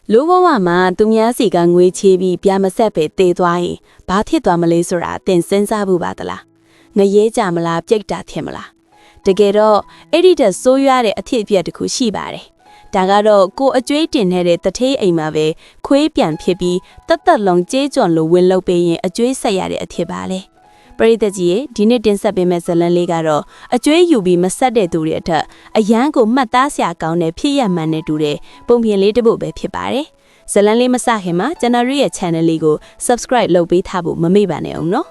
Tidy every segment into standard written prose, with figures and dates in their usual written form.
လူဘဝမှာသူများစီကငွေချေးပြီးပြမဆက်ပဲတေးသွားရင်ဘာဖြစ်သွားမလဲဆိုတာတင်စဉ်းစားဖို့ပါသလားငရဲကြမလားပြိတ်တာထင်မလားတကယ်တော့အဲ့ဒီတက်ဆိုးရွားတဲ့အဖြစ်အပျက်တစ်ခုရှိပါတယ်ဒါကတော့ကိုအကျွေးတင်နေတဲ့တထေးအိမ်မှာပဲခွေးပြန်ဖြစ်ပြီးတက်လုံးကြေးကြော်လိုဝင်လုပ်ပေးရင်အကျွေးဆက်ရတဲ့အဖြစ်ပါလေပရိသတ်ကြီးဒီနေ့တင်ဆက်ပေးမယ့်ဇာတ်လမ်းလေးကတော့အကျွေးယူပြီးမဆက်တဲ့သူတွေအထက်အရန်ကိုမှတ်သားစရာကောင်းတဲ့ဖြစ်ရမှန်တဲ့တူတဲ့ပုံပြင်လေးတစ်ပုဒ်ပဲဖြစ်ပါတယ်ဇာတ်လမ်းလေးမစခင်မှာကျွန်တော်ရဲ့ channel လေးကို subscribe လုပ်ပေးထားဖို့မမေ့ပါနဲ့အောင်နော်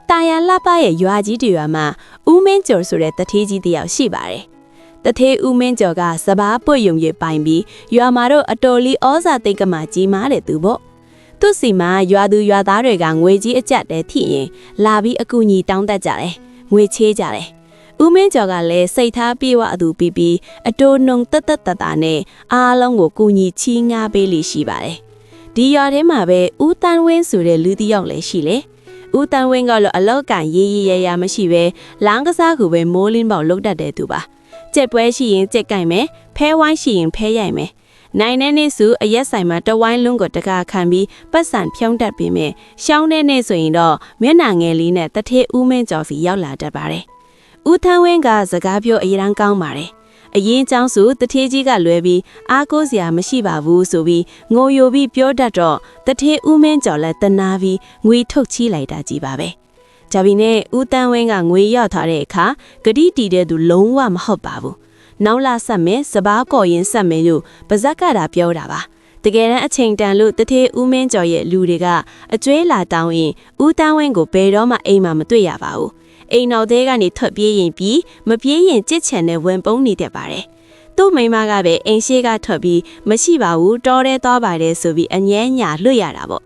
တာယာလှပရဲ့ရွာကြီးတွေရွာမှာဦးမင်းကျော်ဆိုတဲ့တထေးကြီးတစ်ယောက်ရှိပါတယ်တထေးဦးမင်းကျော်ကစပားပွတ်ယုံရပိုင်ပြီးရွာမှာတော့အတော်လေးဩဇာတိတ်ကမှကြီးမားတဲ့သူပေါ့သူ့စီမှာရွာသူရွာသားတွေကငွေကြီးအကျပ်တဲထိရင်လာပြီးအကူအညီတောင်းတတ်ကြတယ်ငွေချေးကြတယ်ဦးမင်းကျော်ကလည်းစိတ်ထားပြေဝအသူပြီးအတိုးနှုံတက်တာနဲ့အားလုံးကိုကူညီချီးငှားပေးလိရှိပါတယ်ဒီရွာထဲမှာပဲဦးတန်းဝင်းဆိုတဲ့လူတစ်ယောက်လည်းရှိလေဦးတန်းဝင်းကတော့အလောက်ကန်ရေးရရမရှိပဲလောင်းကစားကိုပဲမိုးလင်းပေါက်လုတ်တတ်တဲ့သူပါကြက်ပွဲရှိရင်ကြက်ကင်မယ်ဖဲဝိုင်းရှိရင်ဖဲရိုက်မယ်နိုင်တဲ့နေ့စုအရက်ဆိုင်မှာတဝိုင်းလုံးကိုတကားခံပြီးပတ်စံဖြုံးတတ်ပြီးမြရှောင်းတဲ့နေ့ဆိုရင်တော့မျက်နှာငယ်လေးနဲ့တထေးဦးမင်းကျော်စီရောက်လာတတ်ပါတယ်ဦးထန်းဝင်းကစကားပြောအရန်ကောင်းပါတယ်အရင်ကျောင်းစုတထေးကြီးကလွဲပြီးအားကိုးစရာမရှိပါဘူးဆိုပြီးငိုယိုပြီးပြောတတ်တော့တထေးဦးမင်းကျော်လည်းတနာပြီးငွေထုတ်ချီးလိုက်တာကြီးပါပဲဒါပေမဲ့ဦးတန်းဝင်းကငွေရောက်ထားတဲ့အခါဂတိတီတဲ့သူလုံးဝမဟုတ်ပါဘူးနောက်လာဆက်မယ်စပားကော်ရင်ဆက်မယ်လို့ပါဇက်ကတာပြောတာပါတကယ်တမ်းအချိန်တန်လို့တထေးဦးမင်းကျော်ရဲ့လူတွေကအကျွေးလာတောင်းရင်ဦးတန်းဝင်းကိုဘယ်တော့မှအိမ်မှာမတွေ့ရပါဘူးအိမ်တော်သေးကနေထွက်ပြေးရင်ပြီးမပြေးရင်ကြစ်ချန်နဲ့ဝင်ပုန်းနေတတ်ပါတယ်သူ့မိန်းမကပဲအိမ်ရှိကထွက်ပြီးမရှိပါဘူးတော်ရဲသွားပါတယ်ဆိုပြီးအငဲညာလွတ်ရတာပေါ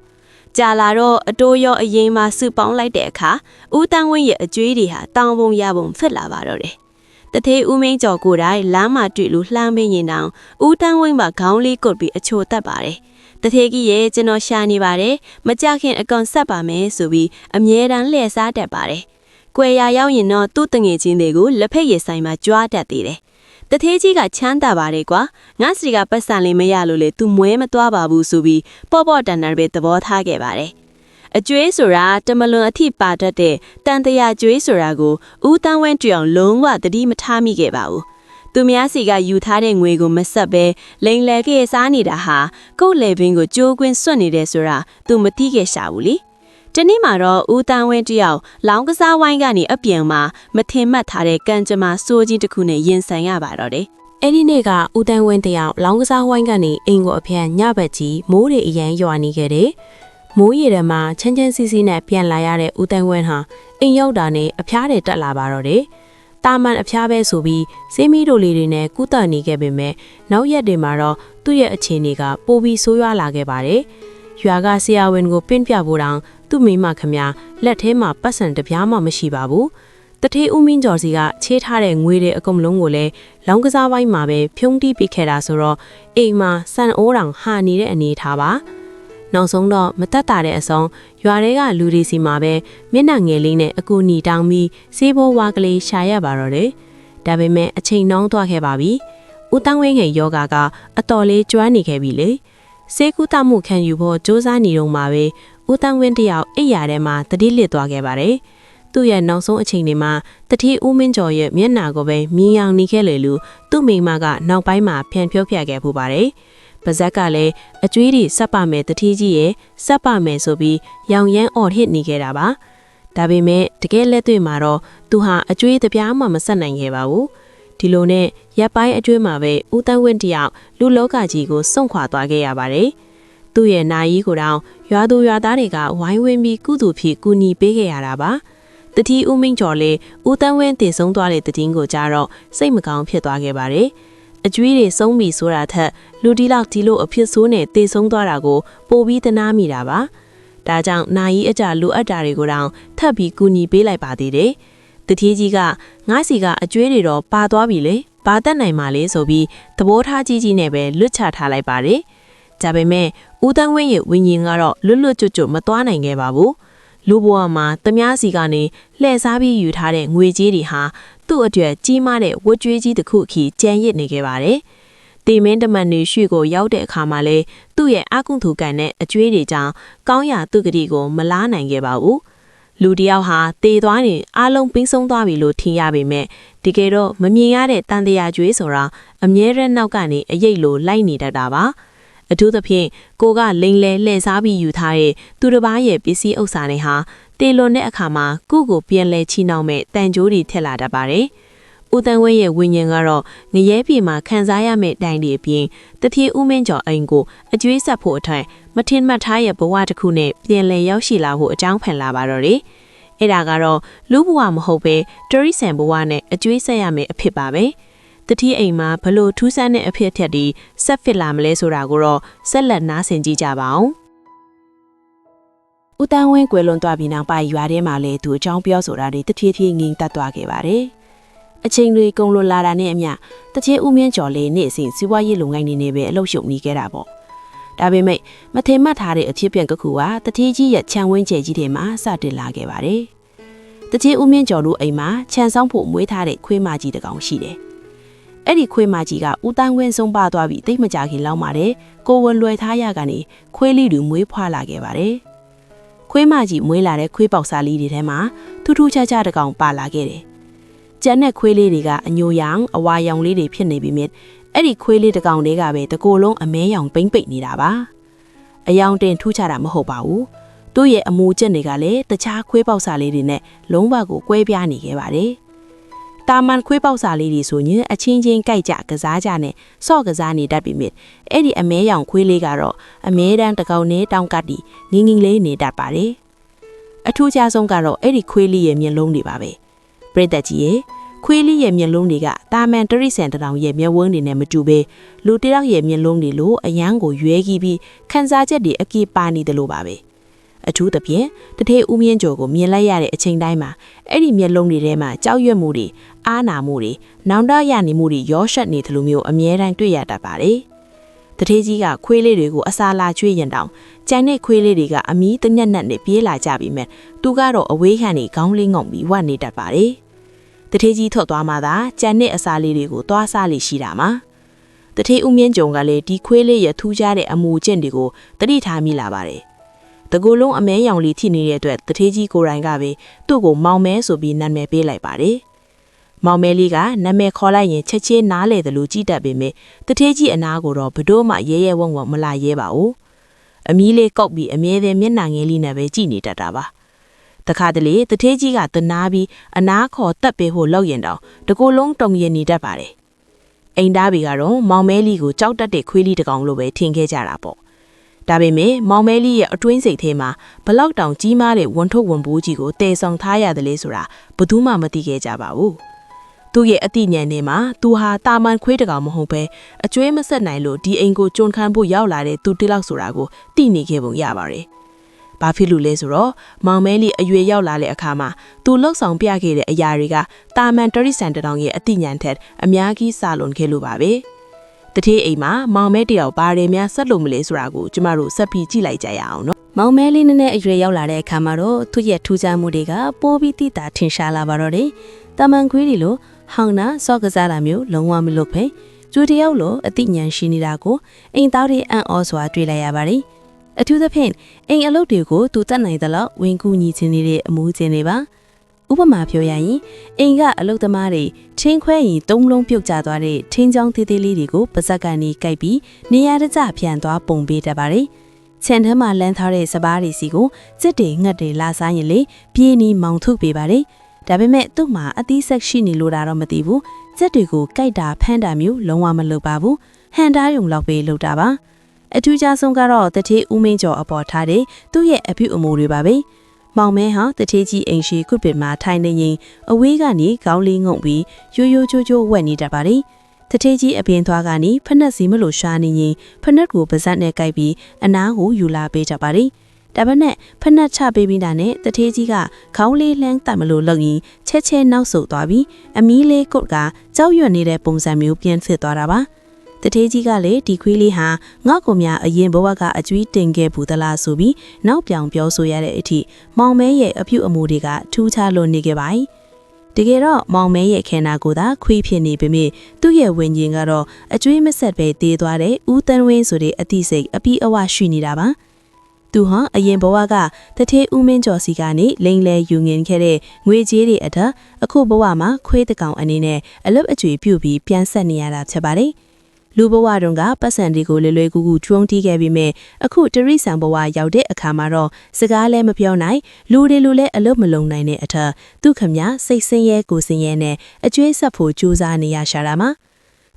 ့ကြာလာတော့အတိုးရောအရင်မှစုပေါင်းလိုက်တဲ့အခါဦးတန်းဝင်းရဲ့အကျွေးတွေဟာတောင်းပုံရပုံဖြစ်လာပါတော့တယ်တထေးဦးမင်းကျော်ကိုယ်တိုင်လမ်းမှာတွေ့လို့လှမ်းမင်းရင်တောင်ဦးတန်းဝင်းမှာခေါင်းလေးကုတ်ပြီးအချိုတတ်ပါတယ်တထေးကြီးရဲ့ကျွန်တော်ရှာနေပါတယ်မကြခင်အကောင်ဆက်ပါမယ်ဆိုပြီးအမြဲတမ်းလှည့်စားတတ်ပါတယ်ကွယ်ရရောက်ရင်တော့သူ့တငယ်ချင်းတွေကိုလက်ဖက်ရည်ဆိုင်မှာကြွားတတ်သေးတယ်တထေးကြီးကချမ်းသာပါတယ်ကွာငါစီကပတ်စံလေးမရလို့လေသူမွဲမသွားပါဘူးဆိုပြီးပေါ့တန်တန်ပဲသဘောထားခဲ့ပါတယ်အကျွေးဆိုတာတမလွန်အထိပါတတ်တဲ့တန်တရာကျွေးဆိုတာကိုဦးတန်းဝင်းတူအောင်လုံးဝသတိမထားမိခဲ့ပါဘူးသူများစီကယူထားတဲ့ငွေကိုမဆက်ပဲလိန်လဲခဲ့စားနေတာဟာကိုယ့်လေပင်ကိုကြိုးကွင်းစွတ်နေတယ်ဆိုတာသူမသိခဲ့ရှာဘူးလေတနေ့မှာတော့ဦးတန်းဝင်းတယောက်လောင်းကစားဝိုင်းကနေအပြင်မှာမထင်မှတ်ထားတဲ့ကံကြမ္မာစိုးကြီးတစ်ခုနဲ့ရင်ဆိုင်ရပါတော့တယ်အဲ့ဒီနေ့ကဦးတန်းဝင်းတယောက်လောင်းကစားဝိုင်းကနေအိမ်ကိုအပြန်ညဘက်ကြီးမိုးတွေအရန်ရွာနေခဲ့တယ်မိုးရေထဲမှာချမ်းစီစီနဲ့ပြန်လာရတဲ့ဦးတန်းဝင်းဟာအိမ်ရောက်တာနဲ့အဖျားတွေတက်လာပါတော့တယ်တာမန်အဖျားပဲဆိုပြီးစေးမီတို့လေးတွေနဲ့ကုသနေခဲ့ပေမဲ့နောက်ရက်တွေမှာတော့သူ့ရဲ့အခြေအနေကပိုပြီးဆိုးရွားလာခဲ့ပါတယ်ရွာကဆရာဝန်ကိုပင့်ပြဖို့တောင်သူ့မိမခမလက်ထဲမှာပတ်စံတပြားမှမရှိပါဘူးတထေးဦးမင်းကျော်စီကချေးထားတဲ့ငွေတွေအကုန်လုံးကိုလည်းလောင်းကစားပိုင်းမှာပဲဖြုံးတီးပစ်ခဲ့တာဆိုတော့အိမ်မှာစံအိုးတောင်ဟာနေတဲ့အနေထားပါနောက်ဆုံးတော့မတက်တာတဲ့အဆုံးရွာတွေကလူတွေစီမှာပဲမျက်နှာငယ်လေးနဲ့အကူညီတောင်းပြီးစေးဘိုးဝါကလေးရှာရပါတော့တယ်ဒါပေမဲ့အချိန်နှောင်းသွားခဲ့ပါပြီဦးတန်းဝင်းငယ်ယောဂါကအတော်လေးကျွမ်းနေခဲ့ပြီလေစေကူတမှုခံယူဖို့စ조사နေတော့မှာပဲဦးတန်းဝင်းတယောက်အိပ်ရာထဲမှာတတိလစ်သွားခဲ့ပါတယ်သူ့ရဲ့နောက်ဆုံးအချိန်တွေမှာတတိဦးမင်းကျော်ရဲ့မျက်နှာကိုပဲမြင်အောင်နေခဲ့လေလို့သူ့မိမကနောက်ပိုင်းမှာဖြန့်ဖြုတ်ပြခဲ့ပူပါတယ်ပါဇက်ကလည်းအကျွေးတွေဆက်ပါမယ်တတိကြီးရဲ့ဆက်ပါမယ်ဆိုပြီးရောင်ရမ်းအော်ဟစ်နေခဲ့တာပါဒါပေမဲ့တကယ်လက်တွေ့မှာတော့သူဟာအကျွေးတပြားမှမဆက်နိုင်ခဲ့ပါဘူးဒီလိုနဲ့ရပ်ပိုင်းအကျွေးမှာပဲဦးတန်းဝင်းတယောက်လူလောကကြီးကိုစွန့်ခွာသွားခဲ့ရပါတယ်သူ့ရဲ့နာယီကိုတောင်ရွာသူရွာသားတွေကဝိုင်းဝန်းပြီးကုသိုလ်ဖြစ်ကူညီပေးခဲ့ရတာပါတတိဦးမင်းကျော်လည်းဦးတန်းဝင်းတည်ဆုံးသွားတဲ့တည်င်းကိုကြားတော့စိတ်မကောင်းဖြစ်သွားခဲ့ပါတယ်အကျွေးတွေဆုံးပြီဆိုတာထက်လူဒီလောက်ဒီလိုအဖြစ်ဆိုးနဲ့တည်ဆုံးသွားတာကိုပိုပြီးတနာမိတာပါဒါကြောင့်နာယီအကြလိုအပ်တာတွေကိုတောင်ထပ်ပြီးကူညီပေးလိုက်ပါသေးတယ်တတိကြီးကငါးစီကအကျွေးတွေတော့ပါသွားပြီလေဘာတက်နိုင်မှလဲဆိုပြီးသဘောထားကြီးနဲ့ပဲလွတ်ချထားလိုက်ပါတယ်ဒါပေမဲ့ဦးတန်းဝင်းရဲ့ဝိညာဉ်ကတော့လွတ်ကျွတ်မသွားနိုင်ခဲ့ပါဘူးလူဘဝမှာတမားစီကနေလှည့်စားပြီးယူထားတဲ့ငွေကြေးတွေဟာသူ့အတွက်ကြီးမားတဲ့ဝတ်ကြွေးကြီးတစ်ခုခီကျန်ရစ်နေခဲ့ပါတယ် တေမင်းတမန်နေရွှေကိုရောက်တဲ့အခါမှာလဲသူ့ရဲ့အကုထုကန်နဲ့အကျွေးတွေကြောင့်ကောင်းရာသူကတိကိုမလားနိုင်ခဲ့ပါဘူးလူတယောက်ဟာတေသွားရင်အားလုံးပြီးဆုံးသွားပြီလို့ထင်ရပေမဲ့တကယ်တော့မမြင်ရတဲ့တန်တရားကျွေးဆိုတာအမြဲတမ်းနောက်ကနေအရိပ်လိုလိုက်နေတတ်တာပါအထူးသဖြင့်ကိုကလိန်လဲလှည့်စားပြီးယူထားတဲ့သူတစ်ပါးရဲ့ပစ္စည်းဥစ္စာတွေဟာတေလွန်တဲ့အခါမှာကုကိုပြန်လဲချီနှောင်မဲ့တန်ကြိုးတွေထက်လာတတ်ပါတယ်ဦးတန်းဝင်းရဲ့ဝိညာဉ်ကတော့ငရဲပြေမှာခံစားရမယ့်တိုင်တွေအပြင်တတိဦးမင်းကျော်အိမ်ကိုအကျွေးဆက်ဖို့အထက်မထင်မှတ်ထားရဲ့ဘဝတစ်ခုနဲ့ပြန်လည်ရောက်ရှိလာဖို့အကြောင်းဖန်လာပါတော့တယ်။အဲ့ဒါကတော့လူဘဝမဟုတ်ပဲတရိษံဘဝနဲ့အကျွေးဆက်ရမယ့်အဖြစ်ပါပဲ။တတိအိမ်မှာဘလို့ထူးဆန်းတဲ့အဖြစ်အထက်ဒီဆက်ဖစ်လာမလဲဆိုတာကိုတော့ဆက်လက်နားဆင်ကြည့်ကြပါအောင်။ဦးတန်းဝင်းကွယ်လွန်သွားပြီးနောက်ပိုင်းရွာထဲမှာလည်းသူအကြောင်းပြောဆိုတာတွေတဖြည်းဖြည်းငြိမ်သက်သွားခဲ့ပါတယ်။အချိန်တွေကုန်လွန်လာတာနဲ့အမျှတချေဦးမင်းကျော်လေးနေ့စဉ်စီးပွားရေးလုပ်ငန်းတွေနဲ့ပဲအလုပ်ရှုပ်နေခဲ့တာပေါ့။ဒါပေမဲ့မထင်မှတ်ထားတဲ့အဖြစ်ပြန်တစ်ခုကတတိကြီးရဲ့ခြံဝင်းကျဲကြီးတွေမှာစတင်လာခဲ့ပါတယ်။တချေဦးမင်းကျော်တို့အိမ်မှာခြံဆောင်ဖို့မွေးထားတဲ့ခွေးမကြီးတစ်ကောင်ရှိတယ်။အဲ့ဒီခွေးမကြီးကဦးတန်းဝင်းဆုံးပါသွားပြီးတိတ်မကြခင်လောက်ပါတယ်ကိုဝန်လွယ်ထားရကနေခွေးလေးတွေမွေးဖွားလာခဲ့ပါတယ်။ခွေးမကြီးမွေးလာတဲ့ခွေးပေါက်စားလေးတွေထဲမှာထူးထူးခြားခြားတစ်ကောင်ပါလာခဲ့တယ်။ကျန်တဲ့ခွေးလေးတွေကအညိုရောင်အဝါရောင်လေးတွေဖြစ်နေပြီမြစ်အဲ့ဒီခွေးလေးတစ်ကောင်လေးကပဲတကိုယ်လုံးအမဲရောင်ပိမ့်ပိတ်နေတာပါအယောင်တင်ထူးခြားတာမဟုတ်ပါဘူးသူ့ရဲ့အမူကျက်တွေကလည်းတခြားခွေးပေါက်စာလေးတွေနဲ့လုံးဝကိုကွဲပြားနေခဲ့ပါတယ်တာမန်ခွေးပေါက်စာလေးတွေဆိုရင်အချင်းချင်းကြိုက်ကြကစားကြနဲ့ဆော့ကစားနေတတ်ပြီမြစ်အဲ့ဒီအမဲရောင်ခွေးလေးကတော့အမဲတန်းတစ်ကောင်နဲ့တောင်းကတ်တီငင်းငင်းလေးနေတတ်ပါတယ်အထူးခြားဆုံးကတော့အဲ့ဒီခွေးလေးရဲ့မျက်လုံးတွေပါပဲပရိသတ်ကြီးရဲ့ခွေးလေးရဲ့မျက်လုံးတွေကတာမန်တရိษံတရောင်ရဲ့မျက်ဝန်းတွေနဲ့မတူဘဲလူတယောက်ရဲ့မျက်လုံးတွေလိုအယမ်းကိုရွဲပြီးခံစားချက်တွေအကေပါနေတယ်လို့ပါပဲအထူးသဖြင့်တထေဦးမြင့်ကျော်ကိုမြင်လိုက်ရတဲ့အချိန်တိုင်းမှာအဲ့ဒီမျက်လုံးတွေထဲမှာကြောက်ရွံ့မှုတွေအားနာမှုတွေနောင်တရနေမှုတွေရောရှက်နေတယ်လို့မျိုးအမြဲတမ်းတွေ့ရတတ်ပါတယ်တထေကြီးကခွေးလေးတွေကိုအစာလာချွေးရင်တောင်ကြိုင်တဲ့ခွေးလေးတွေကအမီးတညက်နဲ့ပြေးလာကြပြီးမဲ့သူကတော့အဝေးခံနေခေါင်းလေးငုံပြီးဝတ်နေတတ်ပါတယ်တထေကြီးထွက်သွားမှသာကြံတဲ့အစာလေးတွေကိုသွားစားလိရှိတာမှာတထေဦးမြင့်ကြုံကလည်းဒီခွေးလေးရထူးခြားတဲ့အမူအကျင့်တွေကိုတတိထားမိလာပါတယ်တကူလုံးအမဲရောင်လေးထိနေတဲ့အတွက်တထေကြီးကိုယ်တိုင်ကပဲသူ့ကိုမောင်မဲဆိုပြီးနာမည်ပေးလိုက်ပါတယ်မောင်မဲလေးကနာမည်ခေါ်လိုက်ရင်ချက်ချင်းနားလေတယ်လို့ကြည်တတ်ပေမဲ့တထေကြီးအနာကိုတော့ဘတို့မှရဲရဲဝံ့ဝံ့မလာရဲပါဘူးအမီးလေးကောက်ပြီးအမြဲတမ်းမျက်နှာငယ်လေးနဲ့ပဲကြည်နေတတ်တာပါတခါတလေတထေးကြီးကတနာပြီးအနာခေါ်တက်ပေးဖို့လောက်ရင်တော့တကူလုံးတုံရင်နေတတ်ပါတယ်အိမ်သားတွေကတော့မောင်မဲလီကိုကြောက်တတ်တဲ့ခွေးလေးတစ်ကောင်လိုပဲထင်ခဲ့ကြတာပေါ့ဒါပေမဲ့မောင်မဲလီရဲ့အတွင်းစိတ်ထဲမှာဘလောက်တောင်ကြီးမားတဲ့ဝန်ထုတ်ဝန်ပိုးကြီးကိုတည်ဆောင်ထားရတယ်လေဆိုတာဘယ်သူမှမသိခဲ့ကြပါဘူးသူ့ရဲ့အတိညာဉ်ထဲမှာသူဟာတာမန်ခွေးတစ်ကောင်မဟုတ်ပဲအကျွေးမဆက်နိုင်လို့ဒီအိမ်ကိုကြုံခံဖို့ရောက်လာတဲ့သူတိလောက်ဆိုတာကိုသိနေခဲ့ပုံရပါတယ်ဘာဖြစ်လို့လဲဆိုတော့မောင်မဲလီအရွယ်ရောက်လာတဲ့အခါမှာသူလှုပ်ဆောင်ပြခဲ့တဲ့အရာတွေကတာမန်တရိษံတရောင်ရဲ့အတိညာဉ်ထက်အများကြီးစာလွန်ခဲ့လို့ပါပဲတထေးအိမ်မှာမောင်မဲတယောက်ဘာတွေများဆက်လို့မလဲဆိုတာကိုကျမတို့ဆက်ပြီးကြည့်လိုက်ကြရအောင်နော်မောင်မဲလေးနဲ့အရွယ်ရောက်လာတဲ့အခါမှာတော့သူ့ရဲ့ထူးခြားမှုတွေကပိုးပြီးတိတာထင်ရှားလာပါတော့တယ်တာမန်ခွေးတွေလိုဟောင်းနာစော့ကစားတာမျိုးလုံးဝမလုပ်ဖဲကျူတယောက်လိုအတိညာဉ်ရှိနေတာကိုအိမ်သားတွေအံ့ဩစွာတွေ့လိုက်ရပါတယ်အထူးသဖြင့်အိမ်အလုပ်တွေကိုသူတတ်နိုင်သလောက်ဝင်ကူညီခြင်းတွေအမှုခြင်းတွေပါဥပမာပြောရရင်အိမ်ကအလုပ်သမားတွေချင်းခွဲရင်သုံးလုံးပြုတ်ကျသွားတဲ့ထင်းချောင်းသေးသေးလေးတွေကိုပါဇက်ကနေကိုက်ပြီးနေရာတကျပြန်သွားပုံပေးတတ်ပါတယ်ခြံထဲမှာလမ်းထားတဲ့စပားတွေစီကိုစစ်တွေငှက်တွေလာစားရင်လေပြေးနီမောင်ထုတ်ပေးပါတယ်ဒါပေမဲ့သူ့မှာအသီးဆက်ရှိနေလို့တာတော့မသိဘူးစစ်တွေကိုကိုက်တာဖမ်းတာမျိုးလုံးဝမလုပ်ပါဘူးဟန်တားယုံလောက်ပဲလုပ်တာပါအထူးခြားဆုံးကတော့တထေးဦးမင်းကျော်အပေါ်ထားတဲ့သူ့ရဲ့အပြုအမူတွေပါပဲမောင်မဲဟာတထေးကြီးအိမ်ရှိခုပင်မှာထိုင်နေရင်အဝေးကနေခေါင်းလေးငုံပြီးရိုးရိုးချိုးချိုးဝက်နေတတ်ပါတယ်တထေးကြီးအပြင်သွားကနေဖက်နှက်စီမလို့ရှာနေရင်ဖက်နှက်ကိုပါဇက်နဲ့ကိုက်ပြီးအနားကိုယူလာပေးတတ်ပါတယ်ဒါပေမဲ့ဖက်နှက်ချပေးပြီးတာနဲ့တထေးကြီးကခေါင်းလေးလှမ်းတက်မလို့လုပ်ရင်ချက်ချဲနောက်ဆုတ်သွားပြီးအမီးလေးကုတ်ကကြောက်ရွံ့နေတဲ့ပုံစံမျိုးပြန်ဖြစ်သွားတာပါတထေးကြီးကလည်းဒီခွေးလေးဟာငေါ့ကိုများအရင်ဘဝကအကျွေးတင်ခဲ့ဘူးသလားဆိုပြီးနောက်ပြောင်ပြောဆိုရတဲ့အထိမောင်မဲရဲ့အပြုအမူတွေကထူးခြားလို့နေခဲ့ပါ යි တကယ်တော့မောင်မဲရဲ့ခန္ဓာကိုယ်သာခွေးဖြစ်နေပေမဲ့သူ့ရဲ့ဝิญဉ်ကတော့အကျွေးမဆက်ပဲတေးသွားတဲ့ဦးတန်းဝင်းဆိုတဲ့အသည့်စိတ်အပီးအဝရှိနေတာပါသူဟာအရင်ဘဝကတထေးဦးမင်းကျော်စီကနေလိန်လဲယူငင်ခဲ့တဲ့ငွေကြေးတွေအထက်အခုဘဝမှာခွေးတကောင်အနေနဲ့အလုပ်အကျွေးပြုတ်ပြီးပြန်ဆက်နေရတာဖြစ်ပါတယ်လူဘဝတုန်းကပတ်စံတွေကိုလွယ်လွယ်ကူကူထုံးတီးခဲ့ပြီးမြဲအခုတရိษံဘဝရောက်တဲ့အခါမှာတော့စကားလည်းမပြောနိုင်လူတွေလူလည်းအလုပ်မလုံနိုင်တဲ့အထက်သူခမစိတ်ဆင်းရဲကိုဆင်းရဲနဲ့အကျွေးဆက်ဖို့ကြိုးစားနေရရှာတာမှာ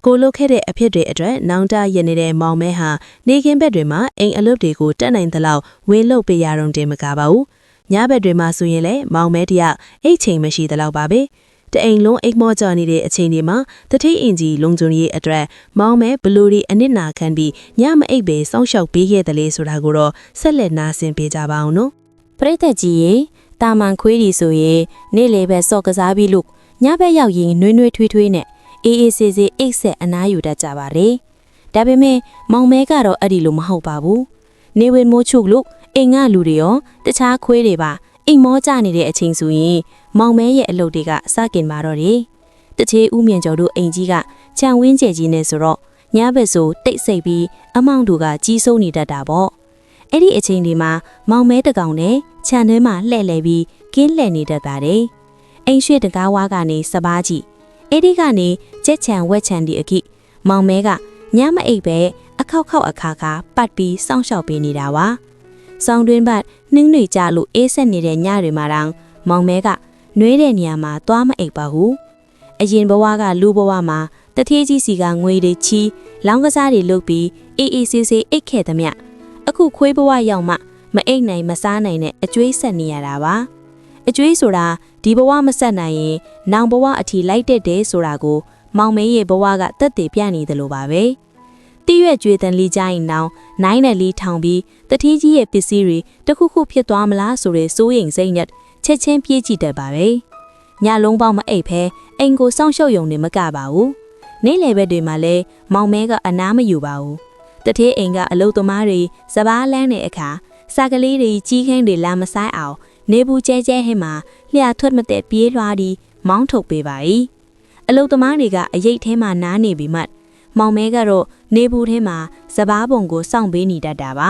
ကိုလုတ်ခဲ့တဲ့အဖြစ်တွေအတွက်နောင်တရနေတဲ့မောင်မဲဟာနေကင်းဘက်တွေမှာအိမ်အလုပ်တွေကိုတက်နိုင်သလောက်ဝင်းလုပ်ပေးရတော့တင်မကပါဘူးညဘက်တွေမှာဆိုရင်လည်းမောင်မဲတယောက်အိတ်ချိန်မရှိသလောက်ပါပဲတအိမ်လုံးအိတ်မောကြော်နေတဲ့အချိန်ဒီမှာတထိတ်အင်ကြီးလုံခြုံရေးအတွက်မောင်မဲဘလူရီအနစ်နာခံပြီးညမအိတ်ပဲစောင့်ရှောက်ပေးခဲ့တယ်လေဆိုတာကိုတော့ဆက်လက်နားဆင်ပေးကြပါအောင်နော်ပရိသတ်ကြီးရေတာမန်ခွေးဒီဆိုရင်နေ့လေပဲစော့ကစားပြီးလို့ညဘက်ရောက်ရင်နှွေးနှွေးထွေးထွေးနဲ့အေးအေးဆေးဆေးအိတ်ဆက်အနားယူတတ်ကြပါလေဒါပေမဲ့မောင်မဲကတော့အဲ့ဒီလိုမဟုတ်ပါဘူးနေဝင်မိုးချုပ်လို့အိမ်ကလူတွေရောတခြားခွေးတွေပါအိမ်မောကြနေတဲ့အချိန်ဆိုရင်မောင်မဲရဲ့အလုပ်တွေကစကင်ပါတော့တယ်တချေဦးမြင့်ကျော်တို့အိမ်ကြီးကခြံဝင်းကျဲကြီးနဲ့ဆိုတော့ညဘက်ဆိုတိတ်ဆိတ်ပြီးအမောင်တို့ကကြီးစိုးနေတတ်တာပေါ့အဲ့ဒီအချိန်ဒီမှာမောင်မဲတကောင်နဲ့ခြံထဲမှာလှဲ့လဲပြီးကင်းလှဲ့နေတတ်ပါတယ်အိမ်ရွှေတကားဝါကနေစပားကြီးအဲ့ဒီကနေကြက်ချံဝက်ချံဒီအခိမောင်မဲကညမအိပ်ပဲအခောက်ခောက်အခါခါပတ်ပြီးစောင့်ရှောက်ပေးနေတာပါဆောင်းတွင်းဘက်နှင်းတွေကြလို့အေးဆက်နေတဲ့ညတွေမှာတောင်မောင်မဲကနှွေးတဲ့နေရာမှာသွားမအိပ်ပါဘူးအရင်ဘဝကလူဘဝမှာတထေးကြီးစီကငွေတွေချီလောင်းကစားတွေလုပ်ပြီးအေးအေးဆေးဆေးအိတ်ခဲ့သမျှအခုခွေးဘဝရောက်မှမအိတ်နိုင်မစားနိုင်တဲ့အကျွေးဆက်နေရတာပါအကျွေးဆိုတာဒီဘဝမဆက်နိုင်ရင်နောင်ဘဝအထီလိုက်တဲ့တဲ့ဆိုတာကိုမောင်မဲရဲ့ဘဝကတက်တည်ပြနေတယ်လို့ပါပဲတိရွက်ကျွေးတန်လီကြရင်နောင်နိုင်နဲ့လီထောင်ပြီးတထေးကြီးရဲ့ပစ္စည်းတွေတခုခုဖြစ်သွားမလားဆိုတဲ့စိုးရိမ်စိတ်နဲ့ချက်ချင်းပြေးကြည့်တတ်ပါပဲညလုံးပေါင်းမအိပ်ဖဲအိမ်ကိုစောင့်ရှုပ်ယုံနေမကပါဘူးနေ့လယ်ဘက်တွေမှာလဲမောင်မဲကအနားမယူပါဘူးတထေးအိမ်ကအလုသမားတွေစပားလန်းတဲ့အခါစာကလေးတွေကြီးခင်းတွေလာမဆိုင်အောင်နေဘူးကျဲကျဲဟင်းမှာလျှာထွက်မတဲ့ပြေးလွှားပြီးမောင်းထုတ်ပေးပါ၏အလုသမားတွေကအရိတ်ထဲမှာနားနေပြီးမှမောင်မဲကတော့နေဘူးထဲမှာစပားပုံကိုစောင့်ပေးနေတတ်တာပါ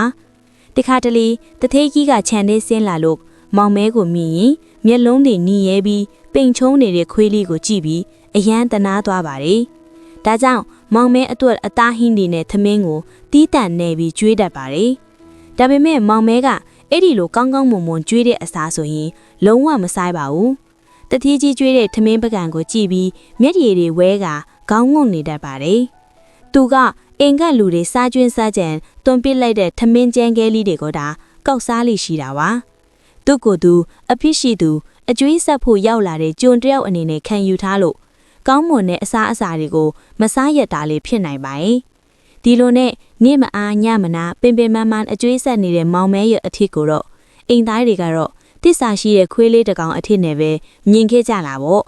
တခါတလေတထေးကြီးကခြံထဲဆင်းလာလို့မောင်မဲကိုမြင်ရင်မျက်လုံးတွေနီးရဲပြီးပိန်ချုံးနေတဲ့ခွေးလေးကိုကြည့်ပြီးအယမ်းတနာသွားပါတယ်။ဒါကြောင့်မောင်မဲအတွက်အသားဟင်းတွေနဲ့သမင်းကိုတီးတန့်နေပြီးကျွေးတတ်ပါတယ်။ဒါပေမဲ့မောင်မဲကအဲ့ဒီလိုကောင်းကောင်းမွန်မွန်ကျွေးတဲ့အစားဆိုရင်လုံးဝမဆိုင်ပါဘူး။တတိကြီးကျွေးတဲ့သမင်းပကံကိုကြည့်ပြီးမျက်ရည်တွေဝဲကခေါင်းငုံနေတတ်ပါတယ်။သူကအိမ်ကလူတွေစားကျွင်းစားကြံတွန်းပစ်လိုက်တဲ့သမင်းကျန်းကဲလေးတွေကိုဒါကောက်စားလိရှိတာပါ။သူ့ကိုယ်သူအဖြစ်ရှိသူအကျွေးဆက်ဖို့ရောက်လာတဲ့ကျွန်တယောက်အနေနဲ့ခံယူထားလို့ကောင်းမွန်တဲ့အစားအစာတွေကိုမစားရတာလေးဖြစ်နိုင်ပါရဲ့ဒီလိုနဲ့နေ့မအားညမနာပင်ပင်မန်းမန်းအကျွေးဆက်နေတဲ့မောင်မဲရဲ့အထစ်ကိုတော့အိမ်သားတွေကတော့တစ္ဆာရှိတဲ့ခွေးလေးတစ်ကောင်အထစ်နဲ့ပဲမြင်ခဲ့ကြလာပေါ့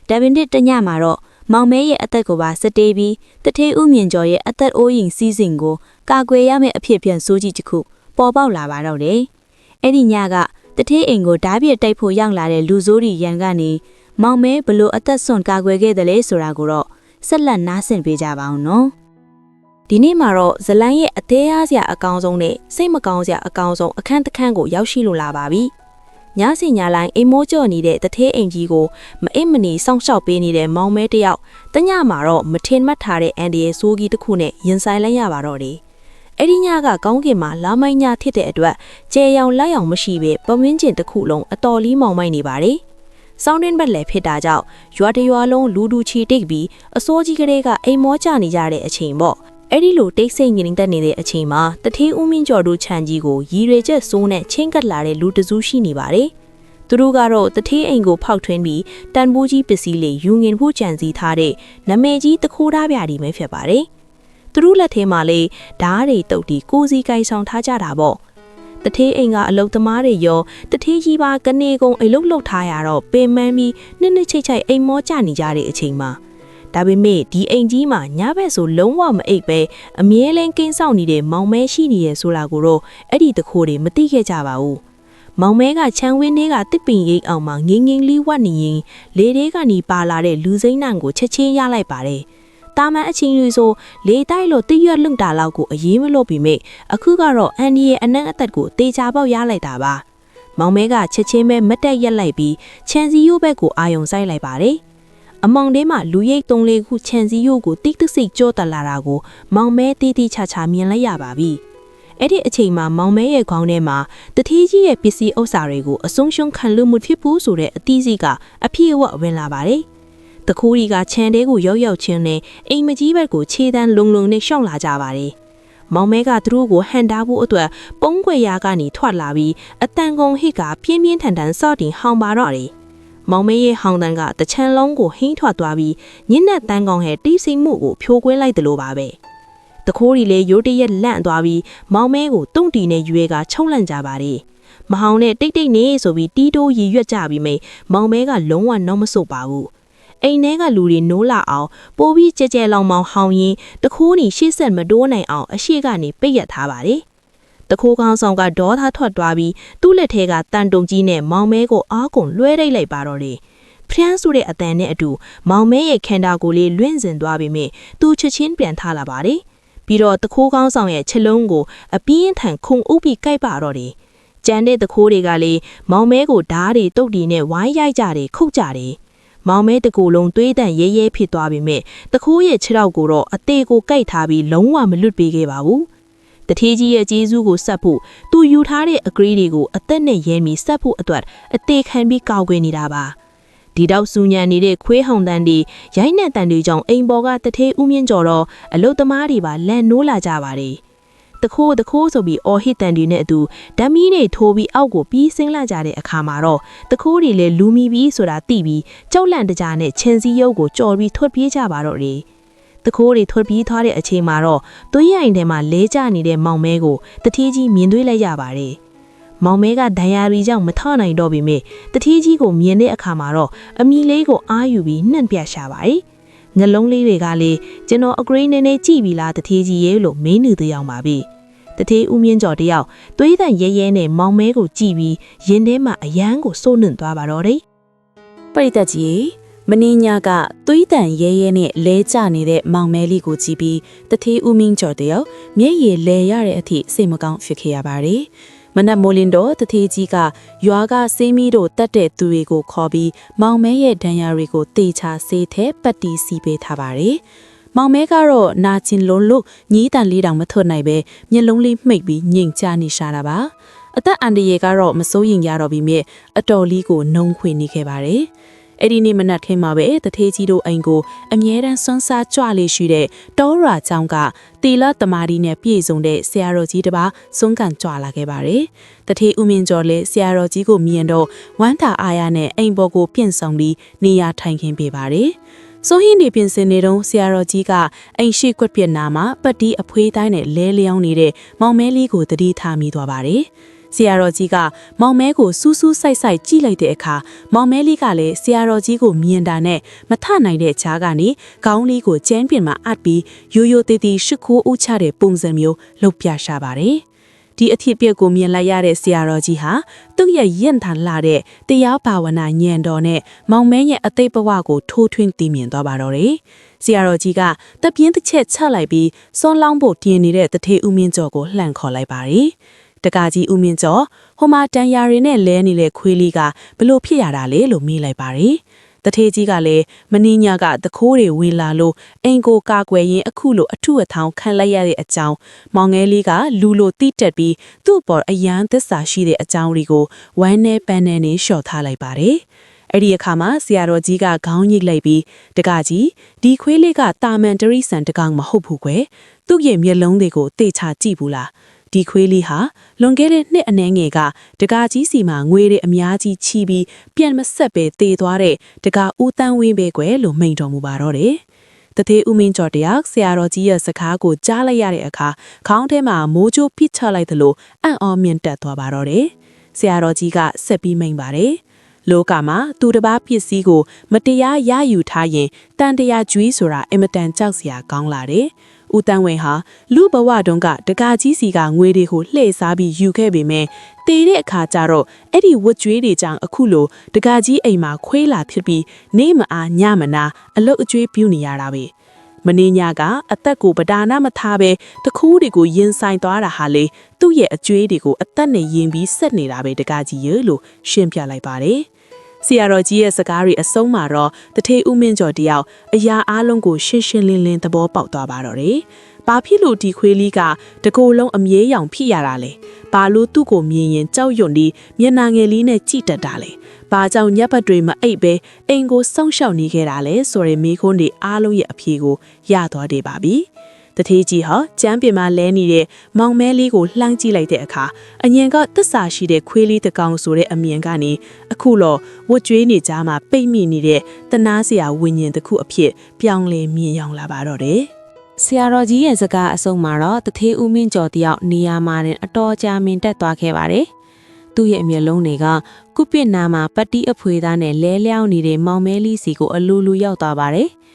ဒါပေမဲ့တညမှာတော့မောင်မဲရဲ့အသက်ကိုပါစတေးပြီးတထေးဥမြင့်ကျော်ရဲ့အသက်အိုးရင်စီးစဉ်ကိုကာကွယ်ရမယ့်အဖြစ်ပြန်စိုးကြည့်တစ်ခုပေါ်ပေါက်လာပါတော့တယ်အဲ့ဒီညကတထေးအိမ်ကိုဓားပြတိုက်ဖို့ရောက်လာတဲ့လူဆိုးရီရန်ကနေမောင်မဲဘလို့အသက်ဆွန်ကာကွယ်ခဲ့တယ်လဲဆိုတာကိုတော့ဆက်လက်နားဆင်ပေးကြပါအောင်နော်ဒီနေ့မှာတော့ဇလန်းရဲ့အသေးအားစရာအကောင်းဆုံးနဲ့စိတ်မကောင်းစရာအကောင်းဆုံးအခန်းတစ်ခန်းကိုရောက်ရှိလို့လာပါပြီညစီညလိုင်းအိမ်မိုးကြော်နေတဲ့တထေးအိမ်ကြီးကိုမအိမ်မနီစောင့်ရှောက်ပေးနေတဲ့မောင်မဲတယောက်တညမှာတော့မထင်မှတ်ထားတဲ့အန်ဒီရဲ့ဆိုးကြီးတစ်ခုနဲ့ရင်ဆိုင်လိုက်ရပါတော့တယ်အဲ့ဒီညကကောင်းကင်မှာလာမိုင်းညဖြစ်တဲ့အတွက်ကျဲရောင်လိုက်အောင်မရှိပဲပဝင်းကျင်တစ်ခုလုံးအတော်လေးမောင်မိုက်နေပါတယ်။ဆောင်းတွင်းဘက်လည်းဖြစ်တာကြောင့်ရွာတရွာလုံးလူချီတိတ်ပြီးအစိုးကြီးကလေးကအိမ်မောကျနေကြတဲ့အချိန်ပေါ့။အဲ့ဒီလိုတိတ်ဆိတ်ငြိမ်သက်နေတဲ့အချိန်မှာတထေးဦးမင်းကျော်တို့ခြံကြီးကိုရီရွေချက်စိုးနဲ့ချင်းကပ်လာတဲ့လူတစုရှိနေပါတယ်။သူတို့ကတော့တထေးအိမ်ကိုဖောက်ထွင်းပြီးတန်ဖိုးကြီးပစ္စည်းလေးယူငင်ဖို့ကြံစည်ထားတဲ့နမဲကြီးတခိုးသားပြားဒီပဲဖြစ်ပါတယ်။သူတို့လက်ထဲမှာလေဓားတွေတုတ်တီကိုစီကိုင်ဆောင်ထားကြတာပေါ့တထေးအိမ်ကအလုသမားတွေရောတထေးကြီးပါကနေကုံအလုတ်ထားရတော့ပင်မန်းပြီးနှစ်ချိတ်ချိတ်အိမ်မောကျနေကြတဲ့အချိန်မှာဒါပေမဲ့ဒီအိမ်ကြီးမှာညဘက်ဆိုလုံးဝမအိပ်ပဲအမြဲတမ်းကင်းဆောင်နေတဲ့မောင်မဲရှိနေရဆိုတာကိုတော့အဲ့ဒီတခိုးတွေမသိခဲ့ကြပါဘူး မောင်မဲကချမ်းဝင်းတွေကတစ်ပင်ရိပ်အောင်မှာငင်းငင်းလေးဝတ်နေရင်လေတွေကနေပါလာတဲ့လူစိမ့်နှံကိုချက်ချင်းရလိုက်ပါတယ်တာမန်အချင်းတွေဆိုလေတိုက်လို့တရွက်လွန့်တာလောက်ကိုအေးမလို့ပြီးမိအခုကတော့အန်ဒီရဲ့အနက်အသက်ကိုတေချာပေါက်ရလိုက်တာပါမောင်မဲကချက်ချင်းပဲမတ်တက်ရက်လိုက်ပြီးချန်စီယိုဘက်ကိုအာယုံဆိုင်လိုက်ပါတယ်အမောင်ထဲမှာလူရိတ်3-4ခုချန်စီယိုကိုတိတ်တဆိတ်ကြောတက်လာတာကိုမောင်မဲတီးတီးချာချာမြင်လိုက်ရပါပြီအဲ့ဒီအချိန်မှာမောင်မဲရဲ့ခေါင်းထဲမှာတထီးကြီးရဲ့ပစ္စည်းဥစ္စာတွေကိုအဆုံးရှုံးခံလို့မဖြစ်ဘူးဆိုတဲ့အသီးစီကအပြည့်အဝဝင်လာပါတယ်တခိုးရီကခြံတဲကိုရောက်ရောက်ချင်းနဲ့အိမ်မကြီးဘက်ကိုခြေတန်းလုံလုံနဲ့ရှောင်းလာကြပါတယ်မောင်မဲကသူတို့ကိုဟန်တာဖို့အတွက်ပုံးခွေရာကနေထွက်လာပြီးအတန်ကုန်ဟစ်ကပြင်းပြင်းထန်ထန်စော့တင်ဟောင်ပါတော့တယ်မောင်မဲရဲ့ဟောင်တန်ကတချမ်းလုံးကိုဟင်းထွက်သွားပြီးညစ်နဲ့တန်းကောင်ရဲ့တိတ်ဆိတ်မှုကိုဖြိုးကွင်းလိုက်တယ်လို့ပါပဲတခိုးရီလည်းရိုးတရက်လန့်သွားပြီးမောင်မဲကိုတုံ့တီနဲ့ရွေကချုံလန့်ကြပါတယ်မဟောင်နဲ့တိတ်တိတ်နေဆိုပြီးတီးတိုးရည်ရွက်ကြပြီးမိမောင်မဲကလုံးဝနှောမဆုတ်ပါဘူးအိမ်ထဲကလူတွေနိုးလာအောင်ပိုးပြီးကြဲကြဲလောင်မောင်ဟောင်ရင်တခိုးနီရှေ့ဆက်မတိုးနိုင်အောင်အရှိကနေပိတ်ရထားပါတယ်တခိုးကောင်းဆောင်ကဒေါသထွက်သွားပြီးသူ့လက်ထဲကတန်တုံကြီးနဲ့မောင်မဲကိုအားကုန်လွှဲလိုက်လိုက်ပါတော့တယ်ဖျန်းဆိုတဲ့အတန်နဲ့အတူမောင်မဲရဲ့ခန္ဓာကိုယ်လေးလွင့်စင်သွားပြီးမြသူချက်ချင်းပြန်ထားလာပါတယ်ပြီးတော့တခိုးကောင်းဆောင်ရဲ့ချက်လုံးကိုအပြင်းထန်ခုန်ဥပြီးကြိုက်ပါတော့တယ်ကြမ်းတဲ့တခိုးတွေကလည်းမောင်မဲကိုဓားတွေတုတ်တီနဲ့ဝိုင်းရိုက်ကြတယ်ခုတ်ကြတယ်မောင်မဲတကူလုံးသွေးတန့်ရဲရဲဖြစ်သွားပြီမဲ့တခိုးရဲ့ခြေထောက်ကိုတော့အသေးကိုကြိုက်ထားပြီးလုံးဝမလွတ်ပေးခဲ့ပါဘူးတထေးကြီးရဲ့ကျေးဇူးကိုဆက်ဖို့သူယူထားတဲ့အဂရီးတွေကိုအသက်နဲ့ရဲမီဆက်ဖို့အတွက်အသေးခံပြီးကောက်ွယ်နေတာပါဒီတော့စူညံနေတဲ့ခွေးဟောင်တန်းတွေရိုက်နှက်တန်တွေကြောင့်အိမ်ပေါ်ကတထေးဦးမြင့်ကျော်တော့အလုတ်သမားတွေပါလန့်နိုးလာကြပါတယ်တခိုးဆိုပြီးအော်ဟစ်တန်တွေနဲ့အတူဓမီတွေထိုးပြီးအောက်ကိုပြီးဆင်းလာကြတဲ့အခါမှာတော့တခိုးတွေလည်းလူမီပြီးဆိုတာသိပြီးကြောက်လန့်တကြားနဲ့ချင်းစီရုပ်ကိုကြော်ပြီးထွက်ပြေးကြပါတော့တယ်တခိုးတွေထွက်ပြေးသွားတဲ့အချိန်မှာတော့သွေးရိုင်ထဲမှာလဲကျနေတဲ့မောင်မဲကိုတထေးကြီးမြင်တွေ့လိုက်ရပါတယ်မောင်မဲကဒဏ်ရာရီကြောင့်မထနိုင်တော့ပေမဲ့တထေးကြီးကိုမြင်တဲ့အခါမှာတော့အမီလေးကိုအားယူပြီးနှံ့ပြရှာပါတယ်ငလုံးလေးတွေကလည်းကျွန်တော်အဂရိနေနေကြည့်ပြီလားတထေးကြီးရဲ့လို့မင်းနူသေးအောင်ပါပြီတထေးဦးမြင့်ကျော်တယောက်သွေးတန်ရဲရဲနဲ့မောင်မဲကိုကြည့်ပြီးရင်ထဲမှာအယမ်းကိုစိုးနှံ့သွားပါတော့တယ်ပရိသတ်ကြီးမင်းညာကသွေးတန်ရဲရဲနဲ့လဲကျနေတဲ့မောင်မဲလေးကိုကြည့်ပြီးတထေးဦးမြင့်ကျော်တယောက်မျက်ရည်လဲရတဲ့အထိစိတ်မကောင်းဖြစ်ခဲ့ရပါတယ်မနက်မိုးလင်းတော့တထေးကြီးကရွာကစေးမီတို့တတ်တဲ့သူတွေကိုခေါ်ပြီးမောင်မဲရဲ့ဒဏ်ရာတွေကိုတေချာဆေးထဲပတ်တီးစီပေးထားပါတယ်မောင်မဲကတော့နာကျင်လုံးလို့ညီးတန်လေးတောင်မထွတ်နိုင်ပဲမျက်လုံးလေးမှိတ်ပြီးညင်ချနေရှာတာပါအသက်အန္တရာယ်ကတော့မစိုးရင်ရတော့ပြီးမြဲအတော်လေးကိုနှုံခွေနေခဲ့ပါတယ်အဲ့ဒီနေ့မနက်ခင်းမှာပဲတထေးကြီးတို့အိမ်ကိုအမြဲတမ်းစွန်းစားကြွလေးရှိတဲ့တောရာချောင်းကတီလာတမာဒီနဲ့ပြည့်စုံတဲ့ဆရာတော်ကြီးတစ်ပါးစွန့်ကန်ကြွလာခဲ့ပါတယ်တထေးဦးမင်းကျော်လည်းဆရာတော်ကြီးကိုမြင်တော့ဝမ်းသာအားရနဲ့အိမ်ပေါ်ကိုပြင့်ဆောင်ပြီးနေရာထိုင်ခင်းပေးပါတယ်ဆိုဟင်းနေပြင်စင်နေတော့ဆရာတော်ကြီးကအိမ်ရှိကွက်ပြက်နာမှာပတ်တီးအဖွေးတိုင်းနဲ့လဲလျောင်းနေတဲ့မောင်မဲလေးကိုတတိထားမိသွားပါတယ်ဆရာတော်ကြီးကမောင်မဲကိုစူးစူးဆိုက်ဆိုက်ကြည့်လိုက်တဲ့အခါမောင်မဲလေးကလည်းဆရာတော်ကြီးကိုမြင်တာနဲ့မထနိုင်တဲ့ခြားကနေခေါင်းလေးကိုကျန်းပြင်မှာအပ်ပြီးရိုးရိုးသေးသေးရှစ်ခိုးဥချတဲ့ပုံစံမျိုးလှုပ်ပြရှာပါတယ်ဒီအဖြစ်အပျက်ကိုမြင်လိုက်ရတဲ့ဆရာတော်ကြီးဟာသူ့ရဲ့ရင့်ထန်လာတဲ့တရားဘာဝနာဉာဏ်တော်နဲ့မောင်မဲရဲ့အသိဘဝကိုထိုးထွင်းသိမြင်သွားပါတော့တယ်ဆရာတော်ကြီးကတပြင်းတစ်ချက်ချလိုက်ပြီးစွန်းလောင်းဖို့တင်နေတဲ့တထေးဦးမင်းကျော်ကိုလှန်ခေါ်လိုက်ပါတယ်တကားကြီးဦးမင်းကျော်ဟိုမှာတန်ရာရီနဲ့လဲနေတဲ့ခွေးလေးကဘလို့ဖြစ်ရတာလဲလို့မေးလိုက်ပါတယ်တထေးကြီးကလည်းမင်းညာကတခိုးတွေဝင်လာလို့အိမ်ကိုကာကွယ်ရင်းအခုလိုအထုအထောင်ခံလိုက်ရတဲ့အကြောင်းမောင်ငယ်လေးကလူလိုတိတက်ပြီးသူ့ပေါ်အယမ်းသစ္စာရှိတဲ့အကြောင်းတွေကိုဝမ်းနဲ့ပန်းနဲ့နေလျှော့ထားလိုက်ပါတယ်အဲ့ဒီအခါမှာဆရာတော်ကြီးကခေါင်းညှိလိုက်ပြီးတကားကြီးဒီခွေးလေးကတာမန်တရိစံတကောင်မဟုတ်ဘူးကွယ်သူ့ရဲ့မျက်လုံးတွေကိုတေချာကြည့်ဘူးလားဒီခွေးလေးဟာလွန်ခဲ့တဲ့နှစ်အနည်းငယ်ကတကားကြီးစီမှာငွေတွေအများကြီးချီပြီးပြန်မဆက်ပဲတေသွားတဲ့တကားဦးတန်းဝင်းပဲကွယ်လို့မိန့်တော်မူပါတော့တယ်တထေးဦးမင်းကျော်တယောက်ဆရာတော်ကြီးရဲ့စကားကိုကြားလိုက်ရတဲ့အခါခေါင်းထဲမှာမိုးကြိုးဖိချလိုက်သလိုအံ့ဩမြင့်တက်သွားပါတော့တယ်ဆရာတော်ကြီးကဆက်ပြီးမိန့်ပါတယ်လောကမှာသူတစ်ပါးပစ္စည်းကိုမတရားရယူထားရင်တန်တရားကျွေးဆိုတာအင်မတန်ကြောက်စရာကောင်းလာတယ် ဦးတန်းဝင်းဟာလူဘဝတုန်းကတကာကြီးစီကငွေတွေကိုလှည့်စားပြီးယူခဲ့ပေမဲ့တည်တဲ့အခါကျတော့အဲ့ဒီဝတ်ကြွေးတွေကြောင့်အခုလိုတကာကြီးအိမ်မှာခွေးလာဖြစ်ပြီးနေမအားညမနာအလုတ်အကျွေးပြူနေရတာပဲမင်းညကအသက်ကိုပဒါနာမထားပဲတခူးတွေကိုရင်ဆိုင်သွားတာဟာလေသူ့ရဲ့အကျွေးတွေကိုအသက်နဲ့ယင်ပြီးဆက်နေတာပဲတကာကြီးရလို့ရှင်းပြလိုက်ပါတယ်ဆရာတော်ကြီးရဲ့စကားတွေအဆုံးမှာတော့တထေးဦးမင်းကျော်တယောက်အရာအားလုံးကိုရှင်းရှင်းလင်းလင်းသဘောပေါက်သွားပါတော့တယ်။ဘာဖြစ်လို့ဒီခွေးလေးကတကိုယ်လုံးအမြဲရောင်ဖြစ်ရတာလဲ။ဘာလို့သူ့ကိုမြင်ရင်ကြောက်ရွံ့ပြီးမျက်နှာငယ်လေးနဲ့ကြည့်တတ်တာလဲ။ဘာကြောင့်ညက်ပတ်တွေမအိပ်ပဲအိမ်ကိုစောင့်ရှောက်နေခဲ့တာလဲဆိုတဲ့မိခွန်းတွေအားလုံးရဲ့အဖြေကိုရသွားတယ်ပါပြီ။တထေးကြီးဟာကျမ်းပြင်မှာလဲနေတဲ့မောင်မဲလေးကိုလှမ်းကြည့်လိုက်တဲ့အခါအငင်ကသစ္စာရှိတဲ့ခွေးလေးတစ်ကောင်ဆိုတဲ့အမြင်ကနေအခုတော့ဝတ်ကြွေးနေကြမှာပိတ်မိနေတဲ့တနာစရာဝိညာဉ်တစ်ခုအဖြစ်ပြောင်းလဲမြင်ရောက်လာပါတော့တယ်။ဆရာတော်ကြီးရဲ့စကားအဆုံးမှာတော့တထေးဦးမင်းကျော်တယောက်နေရာမှာအတော်ကြာမင်တက်သွားခဲ့ပါတယ်။သူ့ရဲ့မျက်လုံးတွေကကုပစ်နာမှာပတ်တီးအဖွေသားနဲ့လဲလျောင်းနေတဲ့မောင်မဲလေးစီကိုအလူလူရောက်သွားပါတယ်။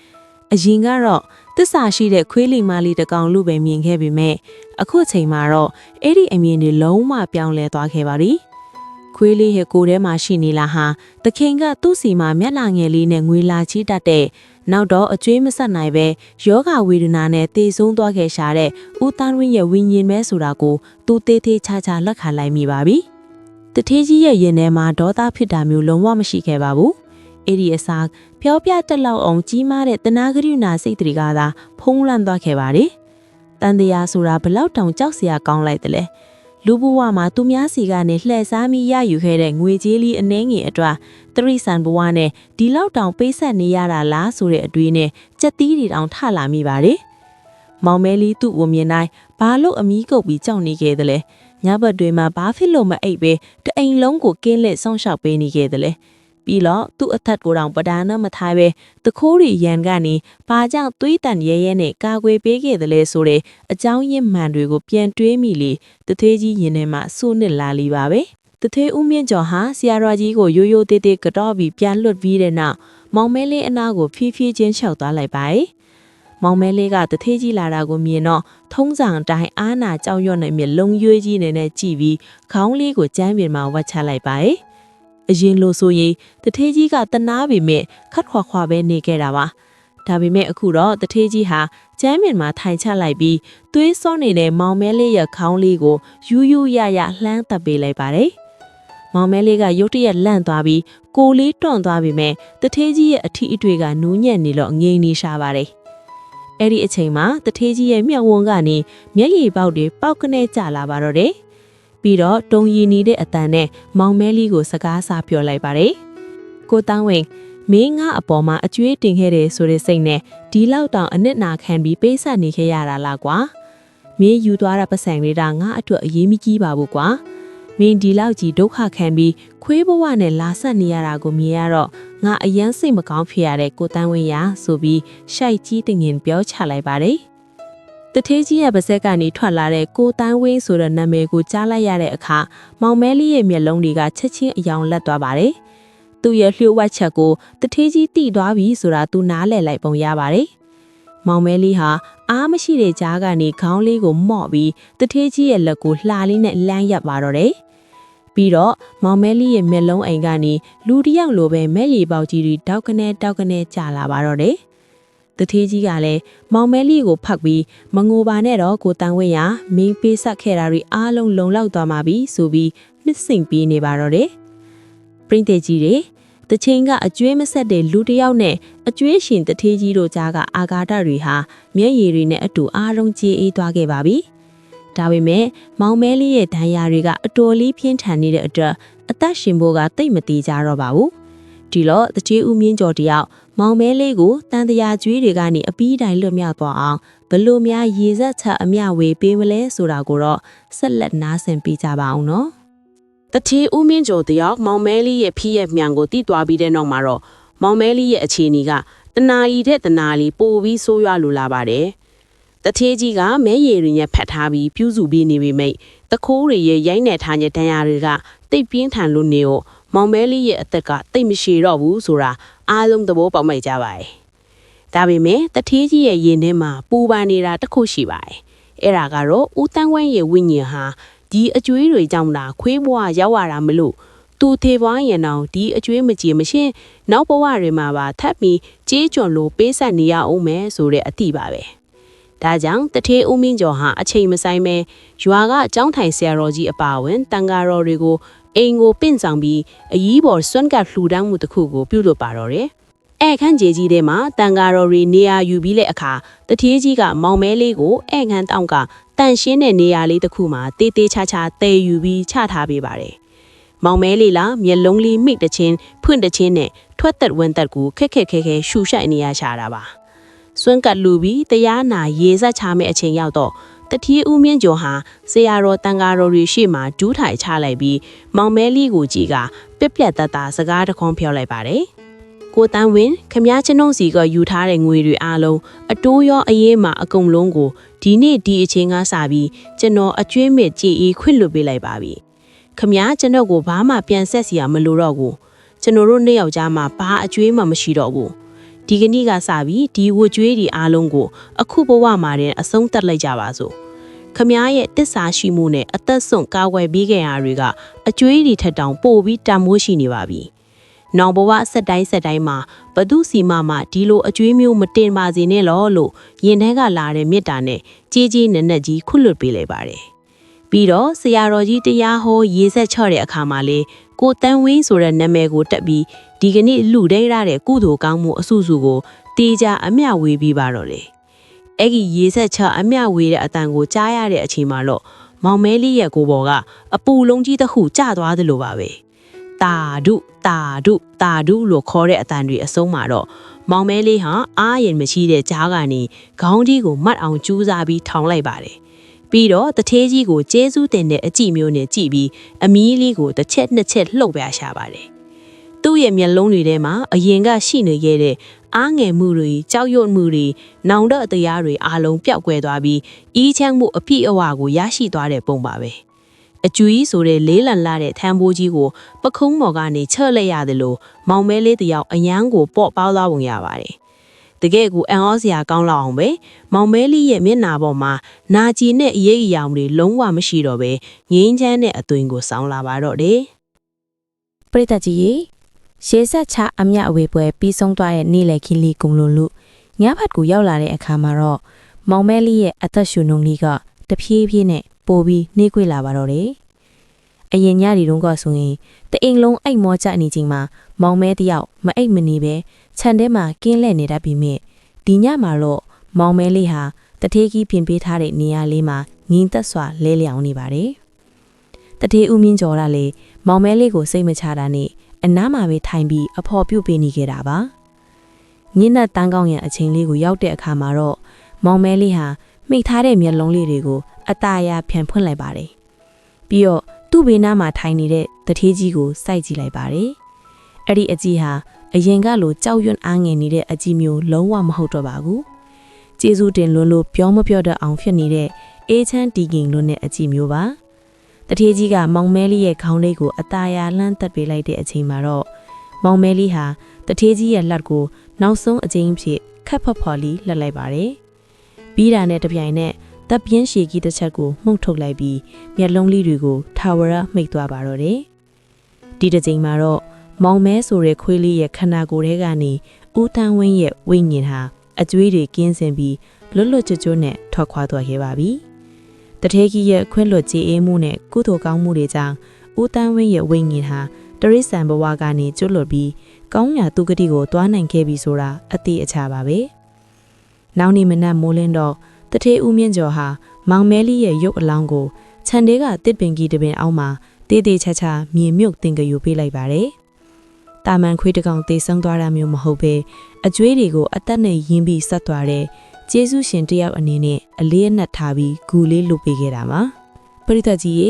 အရင်ကတော့သစ္စာရှိတဲ့ခွေးလီမာလီတကောင်လူပဲမြင်ခဲ့ပေမဲ့အခုအချိန်မှာတော့အဲ့ဒီအမြင်တွေလုံးဝပြောင်းလဲသွားခဲ့ပါပြီ။ခွေးလေးရဲ့ကိုယ်ထဲမှာရှိနေလားဟာတခင်ကသူ့စီမှာမျက်နှာငယ်လေးနဲ့ငွေလာချီတတ်တဲ့နောက်တော့အကျွေးမဆက်နိုင်ပဲယောဂဝေဒနာနဲ့တေဆုံးသွားခဲ့ရှာတဲ့ဦးသားရင်းရဲ့ဝိညာဉ်ပဲဆိုတာကိုသူသေးသေးချာချာလက်ခံလိုက်မိပါပြီ။တထေးကြီးရဲ့ရင်ထဲမှာဒေါသဖြစ်တာမျိုးလုံးဝမရှိခဲ့ပါဘူး။အဲ့ဒီအစားဖျော်ပြတက်လောက်အောင်ကြီးမားတဲ့တနာဂရုဏာစိတ်တွေကသာဖုံးလွှမ်းသွားခဲ့ပါတယ်။တန်တရားဆိုတာဘလောက်တောင်ကြောက်စရာကောင်းလိုက်တယ်လေ။လူဘဝမှာသူများစီကနေလှည့်စားမိရယူခဲ့တဲ့ငွေကြေးလေးအနှဲငယ်အတွက်တရိษံဘဝနဲ့ဒီလောက်တောင်ပေးဆက်နေရတာလားဆိုတဲ့အတွေးနဲ့ကြက်သီးတွေတောင်ထလာမိပါတယ်။မောင်မဲလေးသူ့ကိုမြင်တိုင်းဘာလို့အမီးကုတ်ပြီးကြောက်နေခဲ့တယ်လဲ။ညဘက်တွေမှာဘာဖြစ်လို့မအိပ်ပဲတအိမ်လုံးကိုကင်းလက်ဆောင်ရှောက်ပေးနေခဲ့တယ်လဲ။ပြီးတော့သူ့အထက်ကိုတောင်ပဒါနာမထားပဲတခိုးရီရန်ကနေဘာကြောင့်သွေးတန်ရဲရဲနဲ့ကာကွယ်ပေးခဲ့တယ်လဲဆိုတဲ့အကြောင်းရင်းမှန်တွေကိုပြန်တွေးမိလေတသေးကြီးရင်ထဲမှာစိုးနစ်လာလီပါပဲတသေးဦးမြင့်ကျော်ဟာဆရာတော်ကြီးကိုရိုးရိုးသေးသေးကတော့ပြီးပြန်လွတ်ပြီးတဲ့နောက်မောင်မဲလေးအနာကိုဖြည်းဖြည်းချင်းလျှောက်သွားလိုက်ပါမောင်မဲလေးကတသေးကြီးလာတာကိုမြင်တော့ထုံးစံအတိုင်းအားနာကြောက်ရွံ့နေမြလုံရွေးကြီးနေကြည့်ပြီးခေါင်းလေးကိုကျမ်းပြင်မှာဝတ်ချလိုက်ပါအရင်လိုဆိုရင်တထေးကြီးကတနာပေမဲ့ခတ်ခွာခွာပဲနေခဲ့တာပါဒါပေမဲ့အခုတော့တထေးကြီးဟာကျမ်းပြင်မှာထိုင်ချလိုက်ပြီးသွေးစောနေတဲ့မောင်မဲလေးရဲ့ခေါင်းလေးကိုယူးယူးရရလှမ်းတက်ပေးလိုက်ပါတယ်မောင်မဲလေးကရုတ်တရက်လန့်သွားပြီးကိုလေးတွန့်သွားပေမဲ့တထေးကြီးရဲ့အထီးအတွေ့ကနူးညံ့နေလို့ငြိမ်နေရှာပါတယ်အဲ့ဒီအချိန်မှာတထေးကြီးရဲ့မျက်ဝန်းကနေမျက်ရည်ပေါက်တွေပေါက်ကနေကျလာပါတော့တယ်ပြီးတော့တုံရီနေတဲ့အတန်နဲ့မောင်မဲလေးကိုစကားစားပြောလိုက်ပါတယ်။ကိုတောင်းဝင်မင်းငါအပေါ်မှာအကျွေးတင်ခဲ့တယ်ဆိုတဲ့စိတ်နဲ့ဒီလောက်တောင်အနစ်နာခံပြီးပေးဆက်နေခဲ့ရတာလားကွာ။မင်းယူသွားတဲ့ပတ်စံလေးတာငါအတွက်အရေးမကြီးပါဘူးကွာ။မင်းဒီလောက်ကြီးဒုက္ခခံပြီးခွေးဘဝနဲ့လာဆက်နေရတာကိုမြင်ရတော့ငါအယမ်းစိတ်မကောင်းဖြစ်ရတဲ့ကိုတောင်းဝင်ရဆိုပြီးရှိုက်ကြီးတင်ငင်ပြောချလိုက်ပါတယ်။တထေးကြီးရဲ့ပါဇက်ကနေထွက်လာတဲ့ကိုတန်းဝင်းဆိုတဲ့နာမည်ကိုကြားလိုက်ရတဲ့အခါမောင်မဲလေးရဲ့မျက်လုံးတွေကချက်ချင်းအယောင်လက်သွားပါတယ်။သူ့ရဲ့လျှို့ဝှက်ချက်ကိုတထေးကြီးတိသွားပြီဆိုတာသူနားလည်လိုက်ပုံရပါတယ်။မောင်မဲလေးဟာအားမရှိတဲ့ကြားကနေခေါင်းလေးကိုမော့ပြီးတထေးကြီးရဲ့လက်ကိုလှလေးနဲ့လမ်းရပ်ပါတော့တယ်။ပြီးတော့မောင်မဲလေးရဲ့မျက်လုံးအိမ်ကနေလူတစ်ယောက်လိုပဲမဲ့ရည်ပေါက်ကြီးတွေတောက်ကနေကျလာပါတော့တယ်။တထေးကြီးကလည်းမောင်မဲလေးကိုဖတ်ပြီးမငိုပါနဲ့တော့ကိုတန်ဝင်းရမင်းပေးဆက်ခဲ့တာတွေအားလုံးလုံလောက်သွားမှာပြီဆိုပြီးနှစ်စိမ်ပြီးနေပါတော့တယ်ပရိသတ်ကြီးတွေတချင်းကအကျွေးမဆက်တဲ့လူတစ်ယောက်နဲ့အကျွေးရှင်တထေးကြီးတို့ကြားကအာဃာတတွေဟာမျက်ရည်တွေနဲ့အတူအားလုံးကြေးအေးသွားခဲ့ပါပြီဒါပေမဲ့မောင်မဲလေးရဲ့ဒဏ်ရာတွေကအတော်လေးပြင်းထန်နေတဲ့အတွက်အသက်ရှင်ဖို့ကတိတ်မသေးကြတော့ပါဘူးဒီတော့တထေးဦးမြင့်ကျော်တယောက်မောင်မဲလေးကိုတန်တရာကျွေးတွေကနေအပီးတိုင်းလွတ်မြောက်သွားအောင်ဘလို့များရေစက်ချက်အမျှဝေပေးမလဲဆိုတာကိုတော့ဆက်လက်နားဆင်ပေးကြပါအောင်နော်တထေးဦးမြင့်ကျော်တယောက်မောင်မဲလေးရဲ့ဖီးရဲ့မြန်ကိုတီးသွားပြီးတဲ့နောက်မှာတော့မောင်မဲလေးရဲ့အခြေအနေကတနာရီတဲ့တနာလီပိုပြီးဆိုးရွားလိုလာပါတယ်တထေးကြီးကမဲရည်တွေနဲ့ဖက်ထားပြီးပြူးစုပြီးနေပေမဲ့တခိုးတွေရဲ့ရိုက်နယ်ထားတဲ့ဒဏ်ရာတွေကတိတ်ပြင်းထန်လို့နေတော့မောင်မဲလေးရဲ့အသက်ကတိတ်မရှိတော့ဘူးဆိုတာအားလုံးသဘောပေါက်မိကြပါတယ် ဒါပေမဲ့တထေးကြီးရဲ့ရင်ထဲမှာပူပန်နေတာတစ်ခုရှိပါတယ်အဲ့ဒါကတော့ဦးတန်းဝင်းရဲ့ဝိညာဉ်ဟာဒီအကျွေးတွေကြောင့်သာခွေးဘွားရောက်ရတာမလို့သူထေပွားရင်တော့ဒီအကျွေးမကြည့်မရှင်းနောက်ဘဝတွေမှာပါထပ်ပြီးကြေးကျွန်လို့ပေးဆက်နေရအောင်မယ်ဆိုတဲ့အသည့်ပါပဲဒါကြောင့်တထေးဦးမင်းကျော်ဟာအချိန်မဆိုင်ပဲရွာကအကြောင်းထိုင်ဆရာတော်ကြီးအပါအဝင်တန်ဃာတော်တွေကိုအိမ်ကိုပင့်ဆောင်ပြီးအကြီးပေါ်စွန့်ကပ်လှူဒန်းမှုတစ်ခုကိုပြုလုပ်ပါတော့တယ်အဲ့ခန်းကြီးကြီးထဲမှာတန်ဃာတော်တွေနေရာယူပြီးတဲ့အခါတထေးကြီးကမောင်မဲလေးကိုအဲ့ခန်းတောင်းကတန်ရှင်းတဲ့နေရာလေးတစ်ခုမှာတေးသေးချာချာတည်ယူပြီးချထားပေးပါတယ်မောင်မဲလေးလားမျက်လုံးလေးမိတ်တချင်းဖွင့်တချင်းနဲ့ထွက်သက်ဝင်သက်ကိုခက်ခက်ခဲခဲရှူရှိုက်နေရရှာတာပါစွန့်ကပ်လူပြီးတရားနာရေဆက်ချမဲ့အချိန်ရောက်တော့တတိဦးမြင့်ကျော်ဟာဆရာတော်တန်ဃာတော်တွေရှေ့မှာဒူးထိုင်ချလိုက်ပြီးမောင်မဲလေးကိုကြည်ကပြက်ပြက်တတစကားတခွန်းပြောလိုက်ပါတယ်ကိုတန်းဝင်းခမည်းချင်းုံစီကယူထားတဲ့ငွေတွေအားလုံးအတိုးရောအရေးမှာအကုန်လုံးကိုဒီနေ့ဒီအချိန်ကစပြီးကျွန်တော်အကျွေးမဲ့ကြည်အေးခွင့်လွှတ်ပေးလိုက်ပါပြီခမည်းကျွန်တော်ကိုဘာမှပြန်ဆက်စီရမလို့တော့ဘူးကျွန်တော်တို့နှစ်ယောက်ကြားမှာဘာအကျွေးမှမရှိတော့ဘူးဒီကနေ့ကစပြီးဒီဝကျွေးတွေအားလုံးကိုအခုဘဝမှာတင်အဆုံးသတ်လိုက်ကြပါစို့ခမည်းရဲ့တစ္ဆာရှိမှုနဲ့အသက်ဆုံးကာကွယ်ပေးခဲ့ရတွေကအကျွေးတွေထက်တောင်ပိုပြီးတန်မိုးရှိနေပါပြီနောင်ဘဝဆက်တိုင်းမှာဘသူစီမဒီလိုအကျွေးမျိုးမတင်ပါစေနဲ့လို့ရင်ထဲကလာတဲ့မေတ္တာနဲ့ကြီးကြီးနက်နက်ကြီးခွတ်လွတ်ပေးလိုက်ပါတယ်ပြီးတော့ဆရာတော်ကြီးတရားဟောရေဆက်ချော့တဲ့အခါမှာလေကိုတန်းဝင်းဆိုတဲ့နာမည်ကိုတက်ပြီးဒီကနေ့လူဒိတ်ရတဲ့ကုသိုလ်ကောင်းမှုအစုစုကိုတေးကြအမျှဝေပြီးပါတော့လေအဲ့ဒီရေဆက်ချအမျှဝေတဲ့အတန်ကိုကြားရတဲ့အချိန်မှာတော့မောင်မဲလေးရဲ့ကိုပေါ်ကအပူလုံးကြီးတစ်ခုကျသွားသလိုပါပဲတာဒုလို့ခေါ်တဲ့အတန်တွေအဆုံးမှာတော့မောင်မဲလေးဟာအားရင်မရှိတဲ့ကြားကနေခေါင်းကြီးကိုမတ်အောင်ကျူးစားပြီးထောင်လိုက်ပါတယ်ပြီးတော့တထေးကြီးကိုကျဲစူးတင်တဲ့အကြည့်မျိုးနဲ့ကြည့်ပြီးအမီးလေးကိုတစ်ချက်နှစ်ချက်လှုပ်ပြရှာပါတယ်သူ့ရဲ့မျက်လုံးတွေထဲမှာအရင်ကရှိနေခဲ့တဲ့အားငယ်မှုတွေကြောက်ရွံ့မှုတွေနောင်တတရားတွေအားလုံးပျောက်ကွယ်သွားပြီးအီးချမ်းမှုအပြည့်အဝကိုရရှိသွားတဲ့ပုံပါပဲအကျွေးဆိုတဲ့လေးလံလာတဲ့ထမ်းဘိုးကြီးကိုပခုံးမော်ကနေချလိုက်ရတယ်လို့မောင်မဲလေးတယောက်အယမ်းကိုပေါ့ပေါသွားပုံရပါတယ်တကယ်ကိုအန်အောစရာကောင်းလောက်အောင်ပဲမောင်မဲလေးရဲ့မျက်နှာပေါ်မှာနာကြည်နဲ့အရေးအယောင်တွေလုံးဝမရှိတော့ပဲငင်းချမ်းတဲ့အသွင်ကိုစောင်းလာပါတော့တယ်ပရိသတ်ကြီးရေရှေးဆက်ချအမြအဝေပွဲပြီးဆုံးသွားတဲ့နေ့လည်ခင်းလေးကုံလုံးလူညဘက်ကိုရောက်လာတဲ့အခါမှာတော့မောင်မဲလေးရဲ့အသက်ရှူနှုန်းလေးကတဖြည်းဖြည်းနဲ့ပိုပြီးနှေးကွေးလာပါတော့တယ်အရင်ညဒီတုန်းကဆိုရင်တအိမ်လုံးအိတ်မောကြနေချိန်မှာမောင်မဲတယောက်မအိတ်မနေပဲခြံထဲမှာကင်းလှည့်နေတတ်ပြီးမြင့်ဒီညမှာတော့မောင်မဲလေးဟာတထေးကြီးပြင်ပေးထားတဲ့နေရာလေးမှာငင်းသက်စွာလဲလျောင်းနေပါတယ်တထေးဦးမြင့်ကျော်ကလည်းမောင်မဲလေးကိုစိတ်မချတာနဲ့အနားမှာပဲထိုင်ပြီးအဖော်ပြုတ်ပေးနေခဲ့တာပါညင်းနဲ့တန်းကောင်းရန်အချိန်လေးကိုရောက်တဲ့အခါမှာတော့မောင်မဲလေးဟာမိထားတဲ့မျက်လုံးလေးတွေကိုအตาရဖြန်ဖွင့်လိုက်ပါတယ်ပြီးတော့သူ့ဘေးနားမှာထိုင်နေတဲ့တထေးကြီးကိုစိုက်ကြည့်လိုက်ပါတယ်အဲ့ဒီအကြီးဟာအရင်ကလိုကြောက်ရွံ့အားငယ်နေတဲ့အကြီးမျိုးလုံးဝမဟုတ်တော့ပါဘူးကျေးဇူးတင်လွန်းလို့ပြောမပြောတတ်အောင်ဖြစ်နေတဲ့အေးချမ်းတီကင်လွန်းတဲ့အကြီးမျိုးပါတထေးကြီးကမောင်မဲလေးရဲ့ခေါင်းလေးကိုအตาရလှမ်းတက်ပေးလိုက်တဲ့အချိန်မှာတော့မောင်မဲလေးဟာတထေးကြီးရဲ့လက်ကိုနောက်ဆုံးအကျဉ်းဖြစ်ခက်ဖော်ဖော်လေးလှက်လိုက်ပါတယ်ပြီးတာနဲ့တပြိုင်နက်တပ်ပြင်းရှည်ကြီးတစ်ချက်ကိုမှုန့်ထုတ်လိုက်ပြီးမျက်လုံးလေးတွေကိုထာဝရမှိတ်သွားပါတော့တယ်ဒီတစ်ချိန်မှာတော့မောင်မဲဆိုတဲ့ခွေးလေးရဲ့ခန္ဓာကိုယ်ထဲကနေဦးတန်းဝင်းရဲ့ဝိညာဉ်ဟာအကျွေးတွေကင်းစင်ပြီးလွတ်လွတ်ကျွတ်ကျွတ်နဲ့ထွက်ခွာသွားခဲ့ပါပြီတထေးကြီးရဲ့ခွင့်လွတ်ကြေးအေးမှုနဲ့ကုသိုလ်ကောင်းမှုတွေကြောင့်ဦးတန်းဝင်းရဲ့ဝိညာဉ်ဟာတရိษံဘဝကနေကျွတ်လွတ်ပြီးကောင်းရာသူဂတိကိုတွားနိုင်ခဲ့ပြီဆိုတာအတိအကျပါပဲနောက်နေ့မနက်မိုးလင်းတော့တထေးဦးမြင့်ကျော်ဟာမောင်မဲလေးရဲ့ရုပ်အလောင်းကိုခြံထဲကတစ်ပင်ကြီးတစ်ပင်အောက်မှာတေးသေးချာချာမြေမြုပ်တင်ကြယူပေးလိုက်ပါတယ်။တာမန်ခွေးတကောင်တေးဆုံးသွားတာမျိုးမဟုတ်ပဲအကျွေးတွေကိုအသက်နဲ့ယင်းပြီးဆက်သွားတဲ့ကျေးဇူးရှင်တယောက်အနေနဲ့အလေးအနက်ထားပြီးဂူလေးလုပ်ပေးခဲ့တာပါ။ပရိသတ်ကြီးရေ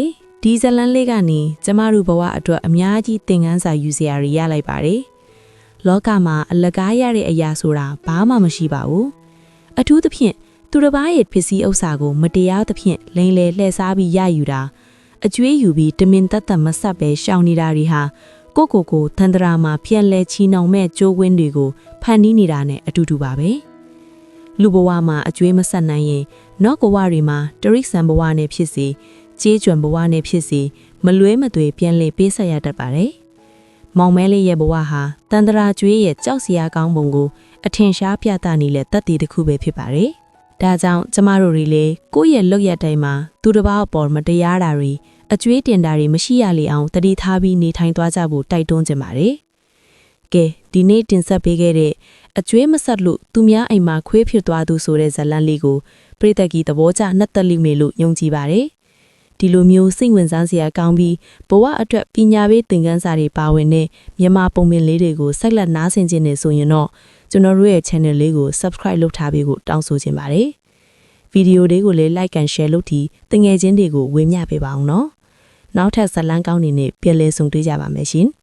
ဒီဇလန်လေးကနေကျမတို့ဘဝအတွက်အများကြီးသင်ခန်းစာယူစရာတွေရလိုက်ပါတယ်။လောကမှာအလကားရတဲ့အရာဆိုတာဘာမှမရှိပါဘူး။အထူးသဖြင့်သူတစ်ပါးရဲ့ပစ္စည်းဥစ္စာကိုမတရားသဖြင့်လိန်လေလှည့်စားပြီးရယူတာအကျွေးယူပြီးတမင်တက်မဆက်ပဲရှောင်နေတာတွေဟာကိုသန္တရာမှာပြန်လဲချီနှောင်မဲ့ကြိုးဝင်းတွေကိုဖန်တီးနေတာနဲ့အတူတူပါပဲ။ လူဘဝမှာအကျွေးမဆက်နိုင်ရင်နောက်ဘဝတွေမှာတရိษံဘဝနဲ့ဖြစ်စီကြေးကျွံဘဝနဲ့ဖြစ်စီမလွဲမသွေပြန်လည်ပေးဆက်ရတတ်ပါတယ်။မောင်မဲလေးရဲ့ဘဝဟာတန်တရာကျွေးရဲ့ကြောက်စရာကောင်းပုံကိုအထင်ရှားပြသနေတဲ့တတ်တည်တစ်ခုပဲဖြစ်ပါတယ်။ဒါကြောင့်ကျမတို့တွေလည်းကိုယ့်ရဲ့လုပ်ရတိုင်းမှာသူတစ်ပါးအပေါ်မတရားတာတွေအကျွေးတင်တာတွေမရှိရလေအောင်တတိထားပြီးနေထိုင်သွားကြဖို့တိုက်တွန်းချင်ပါတယ်။ကဲဒီနေ့တင်ဆက်ပေးခဲ့တဲ့အကျွေးမဆက်လို့သူများအိမ်မှာခွေးဖြစ်သွားသူဆိုတဲ့ဇာတ်လမ်းလေးကိုပရိသတ်ကြီးသဘောကျနှက်သက်လိမ့်မယ်လို့ယုံကြည်ပါတယ်။ဒီလိုမျိုးစိတ်ဝင်စားစရာကောင်းပြီးဘဝအတွက်ပညာပေးသင်ခန်းစာတွေပါဝင်တဲ့မြန်မာပုံပြင်လေးတွေကိုဆက်လက်နားဆင်ခြင်းနဲ့ဆိုရင်တော့ကျွန်တော်တို့ရဲ့ channel လေးကို subscribe လုပ်ထားပေးဖို့တောင်းဆိုချင်ပါတယ်။ဗီဒီယိုလေးကိုလည်း like and share လုပ်ပြီးတငယ်ချင်းတွေကိုဝေမျှပေးပါအောင်နော်။နောက်ထပ်ဇာတ်လမ်းကောင်းတွေနဲ့ပြန်လည်ဆုံတွေ့ကြပါမယ်ရှင်။